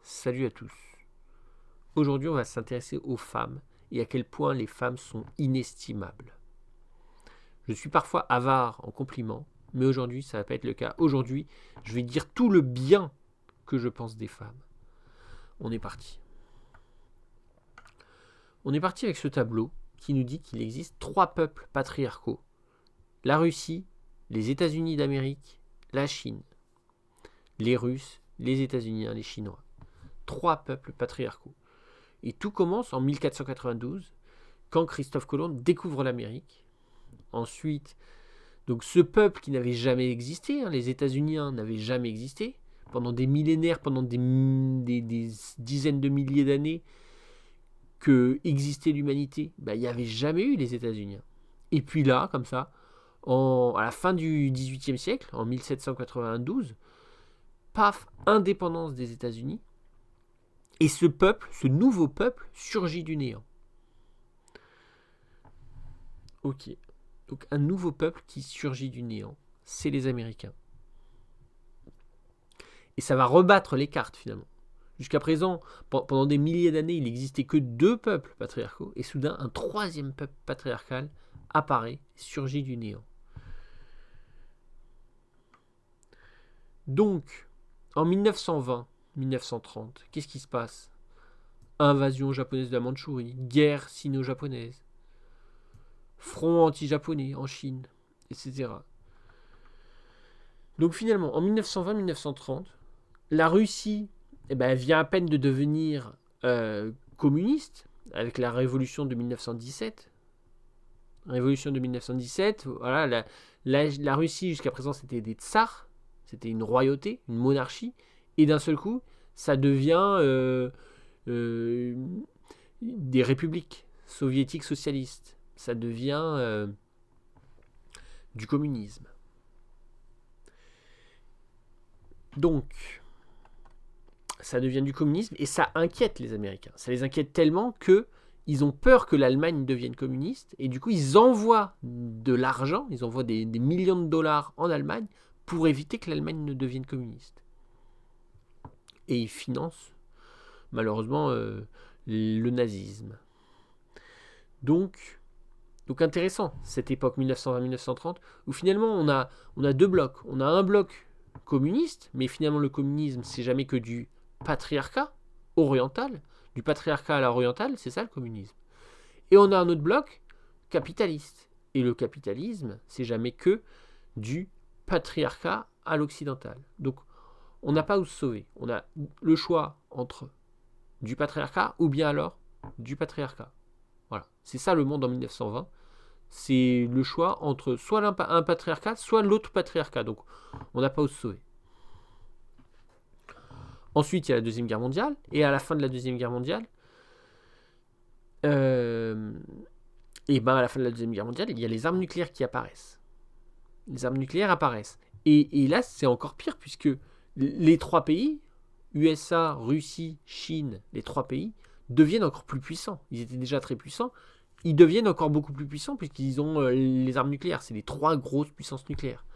Salut à tous. Aujourd'hui, on va s'intéresser aux femmes et à quel point les femmes sont inestimables. Je suis parfois avare en compliments, mais aujourd'hui, ça va pas être le cas. Aujourd'hui, je vais dire tout le bien que je pense des femmes. On est parti. On est parti avec ce tableau qui nous dit qu'il existe 3 peuples patriarcaux. La Russie, les États-Unis d'Amérique, la Chine. Les Russes, les États-Unis, les Chinois. 3 peuples patriarcaux. Et tout commence en 1492, quand Christophe Colomb découvre l'Amérique. Ensuite, donc ce peuple qui n'avait jamais existé, les États-Unis n'avaient jamais existé, pendant des millénaires, pendant des dizaines de milliers d'années que existait l'humanité, il n'y avait jamais eu les États-Unis. Et puis là, comme ça, à la fin du XVIIIe siècle, en 1792, paf, indépendance des États-Unis. Et ce peuple, ce nouveau peuple, surgit du néant. Ok. Donc un nouveau peuple qui surgit du néant, c'est les Américains. Et ça va rebattre les cartes finalement. Jusqu'à présent, pendant des milliers d'années, il n'existait que 2 peuples patriarcaux. Et soudain, un 3e peuple patriarcal apparaît, surgit du néant. Donc, en 1920-1930, qu'est-ce qui se passe ? Invasion japonaise de la Mandchourie, guerre sino-japonaise, front anti-japonais en Chine, etc. Donc finalement, en 1920-1930, la Russie vient à peine de devenir communiste, avec la révolution de 1917. Révolution de 1917, voilà, la Russie jusqu'à présent c'était des tsars, c'était une royauté, une monarchie, et d'un seul coup, ça devient des républiques soviétiques socialistes. Ça devient du communisme. Donc, ça devient du communisme et ça inquiète les Américains. Ça les inquiète tellement qu'ils ont peur que l'Allemagne devienne communiste et du coup, ils envoient de l'argent, ils envoient des millions de dollars en Allemagne pour éviter que l'Allemagne ne devienne communiste. Et ils financent malheureusement le nazisme. Donc intéressant, cette époque 1920-1930, où finalement on a 2 blocs. On a un bloc communiste, mais finalement le communisme, c'est jamais que du patriarcat oriental. Du patriarcat à l'oriental, c'est ça le communisme. Et on a un autre bloc capitaliste. Et le capitalisme, c'est jamais que du patriarcat à l'occidental. Donc on n'a pas où se sauver. On a le choix entre du patriarcat ou bien alors du patriarcat. Voilà. C'est ça le monde en 1920. C'est le choix entre soit un patriarcat, soit l'autre patriarcat. Donc, on n'a pas où se sauver. Ensuite, il y a la Deuxième Guerre mondiale. Et à la fin de la Deuxième Guerre mondiale, à la fin de la Deuxième Guerre mondiale, il y a les armes nucléaires qui apparaissent. Les armes nucléaires apparaissent. Et là, c'est encore pire, puisque les 3 pays, USA, Russie, Chine, les 3 pays, deviennent encore plus puissants. Ils étaient déjà très puissants. Ils deviennent encore beaucoup plus puissants puisqu'ils ont les armes nucléaires. C'est les 3 grosses puissances nucléaires.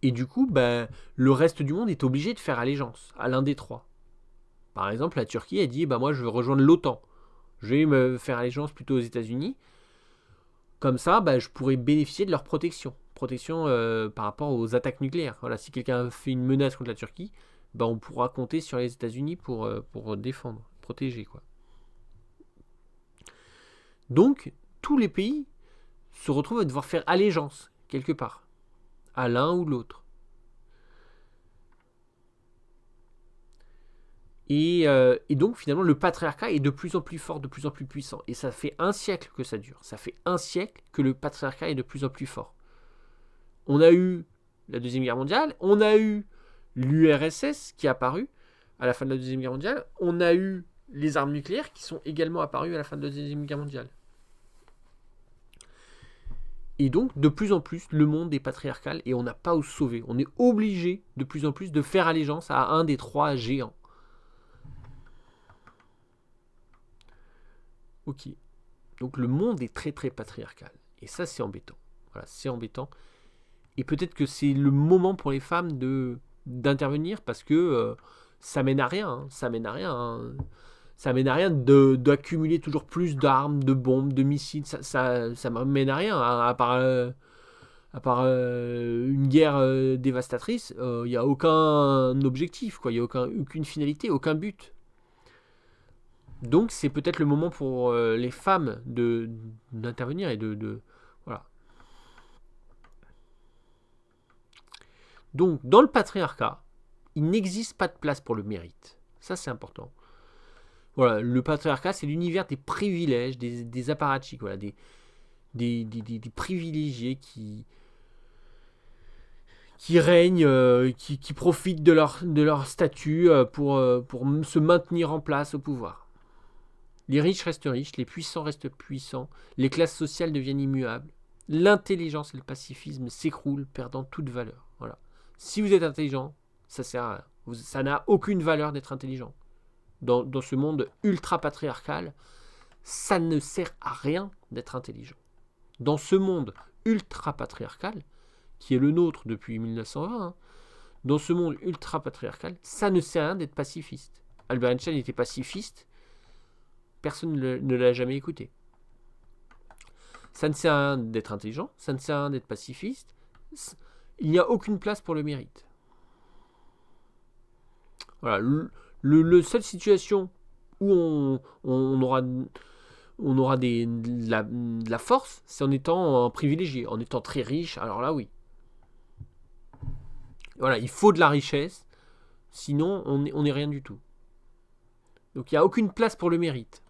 Et du coup, le reste du monde est obligé de faire allégeance à l'un des 3. Par exemple, la Turquie a dit moi je veux rejoindre l'OTAN. Je vais me faire allégeance plutôt aux États-Unis. Comme ça, je pourrais bénéficier de leur protection. Protection par rapport aux attaques nucléaires. Voilà, si quelqu'un fait une menace contre la Turquie, on pourra compter sur les États-Unis pour défendre, protéger, quoi. Donc, tous les pays se retrouvent à devoir faire allégeance, quelque part, à l'un ou l'autre. Et donc, finalement, le patriarcat est de plus en plus fort, de plus en plus puissant. Et ça fait 1 siècle que ça dure. Ça fait 1 siècle que le patriarcat est de plus en plus fort. On a eu la Deuxième Guerre mondiale, on a eu l'URSS qui est apparu à la fin de la Deuxième Guerre mondiale, on a eu les armes nucléaires qui sont également apparues à la fin de la Deuxième Guerre mondiale. Et donc, de plus en plus, le monde est patriarcal et on n'a pas où se sauver. On est obligé, de plus en plus, de faire allégeance à un des 3 géants. Ok. Donc, le monde est très, très patriarcal. Et ça, c'est embêtant. Voilà, c'est embêtant. Et peut-être que c'est le moment pour les femmes d'intervenir parce que ça mène à rien. Hein. Ça mène à rien. Hein. Ça mène à rien d'accumuler toujours plus d'armes, de bombes, de missiles. Ça mène à rien. Hein, à part une guerre dévastatrice, il n'y a aucun objectif, quoi. Il n'y a aucune finalité, aucun but. Donc c'est peut-être le moment pour les femmes d'intervenir et voilà. Donc dans le patriarcat, il n'existe pas de place pour le mérite. Ça c'est important. Voilà, le patriarcat c'est l'univers des privilèges, des apparatchiks, voilà, des privilégiés qui règnent, qui profitent de leur statut pour se maintenir en place au pouvoir. Les riches restent riches, les puissants restent puissants, les classes sociales deviennent immuables, l'intelligence et le pacifisme s'écroulent, perdant toute valeur. Voilà. Si vous êtes intelligent, ça sert à rien. Ça n'a aucune valeur d'être intelligent. Dans ce monde ultra-patriarcal, ça ne sert à rien d'être intelligent. Dans ce monde ultra-patriarcal, qui est le nôtre depuis 1920, hein, dans ce monde ultra-patriarcal, ça ne sert à rien d'être pacifiste. Albert Einstein était pacifiste, personne ne l'a jamais écouté. Ça ne sert à rien d'être intelligent, ça ne sert à rien d'être pacifiste, il n'y a aucune place pour le mérite. Voilà, la seule situation où on aura de la force, c'est en étant privilégié, en étant très riche, alors là oui. Voilà, il faut de la richesse, sinon on n'est rien du tout. Donc il n'y a aucune place pour le mérite.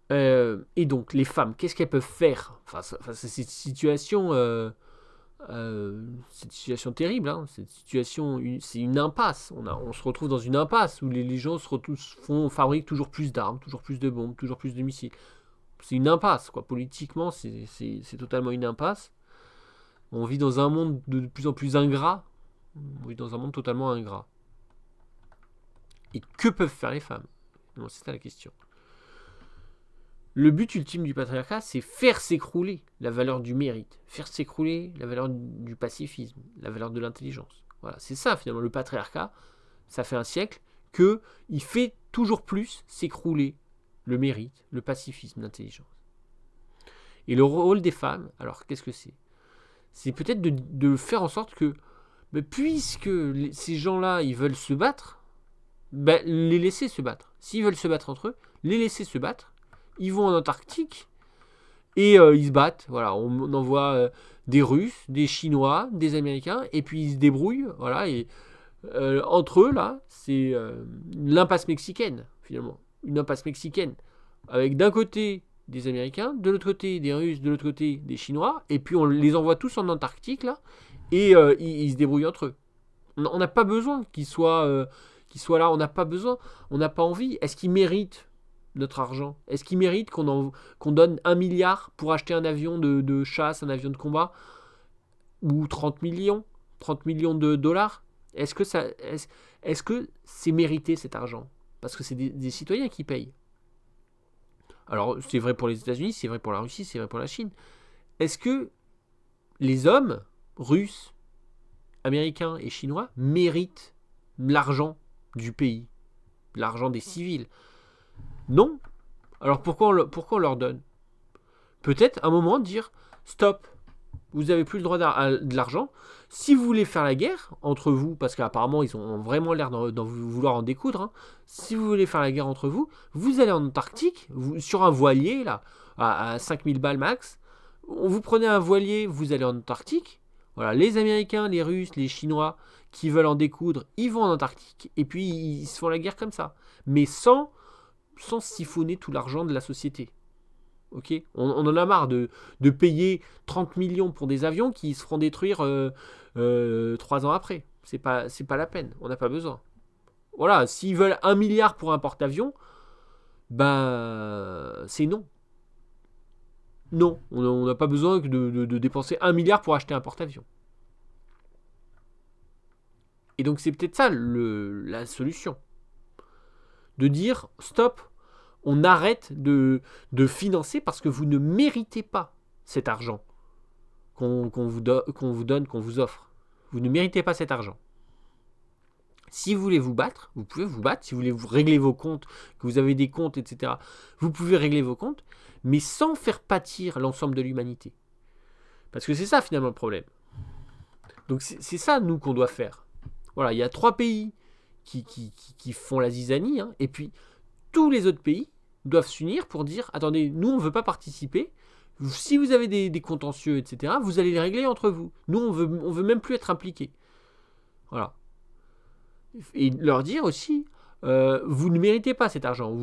Et donc les femmes, qu'est-ce qu'elles peuvent faire face à cette situation terrible, hein, cette situation, c'est une impasse. On se retrouve dans une impasse où les gens fabriquent toujours plus d'armes, toujours plus de bombes, toujours plus de missiles. C'est une impasse, quoi. Politiquement, c'est totalement une impasse. On vit dans un monde de plus en plus ingrat. On vit dans un monde totalement ingrat. Et que peuvent faire les femmes? Non, c'est ça la question. Le but ultime du patriarcat, c'est faire s'écrouler la valeur du mérite, faire s'écrouler la valeur du pacifisme, la valeur de l'intelligence. Voilà, c'est ça finalement le patriarcat. Ça fait un siècle qu'il fait toujours plus s'écrouler le mérite, le pacifisme, l'intelligence. Et le rôle des femmes, alors qu'est-ce que c'est? C'est peut-être de faire en sorte que, puisque ces gens-là, ils veulent se battre, les laisser se battre. S'ils veulent se battre entre eux, les laisser se battre. Ils vont en Antarctique et ils se battent. Voilà, on envoie des Russes, des Chinois, des Américains, et puis ils se débrouillent. Voilà, et entre eux, là, c'est l'impasse mexicaine, finalement. Une impasse mexicaine. Avec d'un côté des Américains, de l'autre côté des Russes, de l'autre côté des Chinois, et puis on les envoie tous en Antarctique, là, et ils se débrouillent entre eux. On n'a pas besoin qu'ils soient là, on n'a pas besoin, on n'a pas envie. Est-ce qu'ils méritent notre argent? Est-ce qu'ils méritent qu'on donne 1 milliard pour acheter un avion de chasse, un avion de combat? Ou 30 millions de dollars? Est-ce que c'est mérité cet argent? Parce que c'est des citoyens qui payent. Alors c'est vrai pour les États-Unis, c'est vrai pour la Russie, c'est vrai pour la Chine. Est-ce que les hommes russes, américains et chinois méritent l'argent du pays, l'argent des civils? Non. Alors pourquoi on leur donne? Peut-être à un moment dire stop, vous n'avez plus le droit de l'argent. Si vous voulez faire la guerre entre vous, parce qu'apparemment ils ont vraiment l'air d'en vouloir en découdre, hein, si vous voulez faire la guerre entre vous, vous allez en Antarctique, sur un voilier là, à 5000 balles max, vous prenez un voilier, vous allez en Antarctique. Voilà, les Américains, les Russes, les Chinois qui veulent en découdre, ils vont en Antarctique et puis ils se font la guerre comme ça, mais sans siphonner tout l'argent de la société. Okay, on en a marre de payer 30 millions pour des avions qui se feront détruire 3 ans après. C'est pas la peine, on n'a pas besoin. Voilà, s'ils veulent 1 milliard pour un porte-avions, c'est non. Non, on n'a pas besoin de dépenser 1 milliard pour acheter un porte-avions. Et donc c'est peut-être ça la solution. De dire stop, on arrête de financer parce que vous ne méritez pas cet argent qu'on vous donne, qu'on vous offre. Vous ne méritez pas cet argent. Si vous voulez vous battre, vous pouvez vous battre. Si vous voulez vous régler vos comptes, que vous avez des comptes, etc., vous pouvez régler vos comptes, mais sans faire pâtir l'ensemble de l'humanité. Parce que c'est ça finalement le problème. Donc c'est ça, nous, qu'on doit faire. Voilà, il y a 3 pays qui font la zizanie, hein, et puis tous les autres pays doivent s'unir pour dire, attendez, nous, on ne veut pas participer. Si vous avez des contentieux, etc., vous allez les régler entre vous. Nous, on veut même plus être impliqués. Voilà. Et leur dire aussi, vous ne méritez pas cet argent.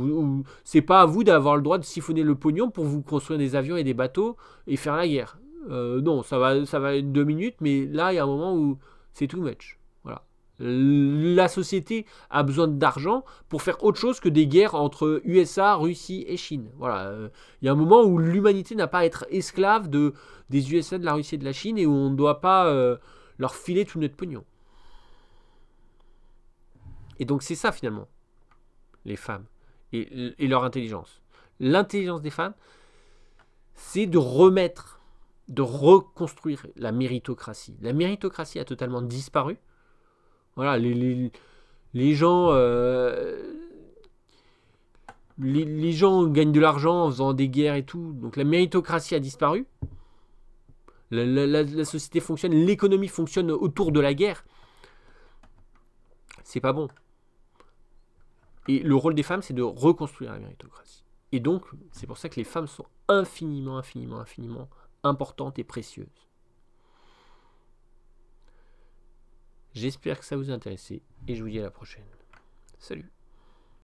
C'est pas à vous d'avoir le droit de siphonner le pognon pour vous construire des avions et des bateaux et faire la guerre. Non, ça va être 2 minutes, mais là, il y a un moment où c'est too much. Voilà. La société a besoin d'argent pour faire autre chose que des guerres entre USA, Russie et Chine. Voilà. Il y a un moment où l'humanité n'a pas à être esclave des USA, de la Russie et de la Chine, et où on ne doit pas leur filer tout notre pognon. Et donc c'est ça finalement, les femmes et leur intelligence. L'intelligence des femmes, c'est de reconstruire la méritocratie. La méritocratie a totalement disparu. Voilà, les gens, les gens gagnent de l'argent en faisant des guerres et tout. Donc la méritocratie a disparu. La société fonctionne, l'économie fonctionne autour de la guerre. C'est pas bon. Et le rôle des femmes, c'est de reconstruire la méritocratie. Et donc, c'est pour ça que les femmes sont infiniment, infiniment, infiniment importantes et précieuses. J'espère que ça vous a intéressé et je vous dis à la prochaine. Salut!